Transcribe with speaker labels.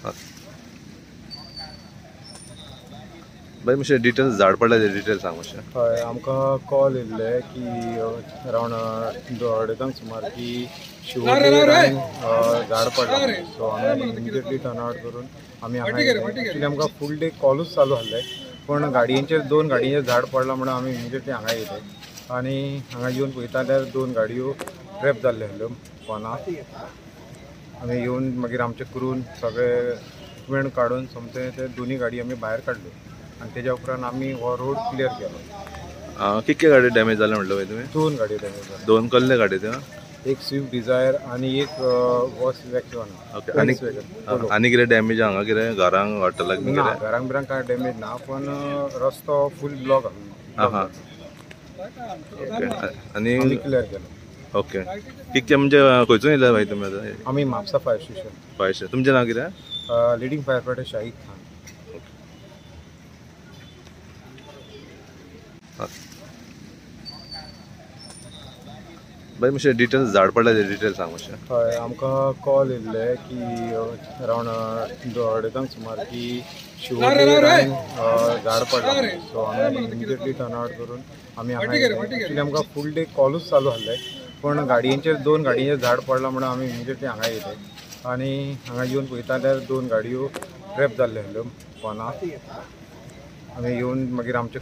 Speaker 1: हा. भाई मातशे डिटेल्स झाड पडला ते डिटेल्स सांग मातशे.
Speaker 2: हय आमकां कॉल येयल्ले की अरावंड 2:30 सुमार की शिवोलेरान झाड पडला. सो आमी इमिजिएटली टर्न आउट करून आमी हांगा येयले. एक्चुअली आमकां फूल डे कॉलूच चालू आसले, पण गाडयेचेर 2 गाडयेचेर झाड पडला म्हणून आमी इमिजिएटली हांगा येयले आनी हांगा येवन पळयता जाल्यार 2 गाडयो ट्रॅप जाल्ले आसल्यो पोनाक. आमी येवन मागीर आमचे करून सगळे इक्विपमेंट काडून सोमते ते दोनी गाडी आमी भायर काडल्यो आनी तेज्या उपरांत आमी हो रोड क्लियर केलो.
Speaker 1: कितके गाडी डॅमेज जाले म्हटलं भाई तुम्ही?
Speaker 2: 2 गाडयो डॅमेज जाल्यो.
Speaker 1: 2 कसले गाडी त्यो?
Speaker 2: एक स्विफ्ट डिझायर आणि एक वॉस वॅक्सिवाना.
Speaker 1: ओके. आणि कितें डॅमेज हांगा कितें घरांक हॉटेलाक बी
Speaker 2: ना
Speaker 1: कितें?
Speaker 2: घरांक बिरांक काय डॅमेज ना, पण रस्तो फूल ब्लॉक
Speaker 1: हां. ओके. आणि
Speaker 2: आमी क्लियर केलो.
Speaker 1: ओके. कितके म्हणजे खंयसून येयले भाई तुमी आतां?
Speaker 2: आमी म्हापसा फायर स्टेशन.
Speaker 1: पायशे. तुमचें नांव कितें?
Speaker 2: Leading fire fighter Shahid Khan.
Speaker 1: भाई मातशे डिटेल्स झाड पडला ते डिटेल्स सांग मातशे.
Speaker 2: हय आमकां कॉल येयल्ले की अरावंड 2:30 सुमार की शिवोलेरान झाड पडला. सो आमी इमिजिएटली टर्न आउट करून आमी हांगा येयले. एक्चुअली आमकां फूल डे कॉलूच चालू आसले, पण गाडयेचेर 2 गाडयेचेर झाड पडला म्हणून आमी इमिजिएटली हांगा येयले आनी हांगा येवन पळयता जाल्यार 2 गाडयो ट्रॅप जाल्ले आसल्यो पोनाक. आमी येवन मागीर आमचे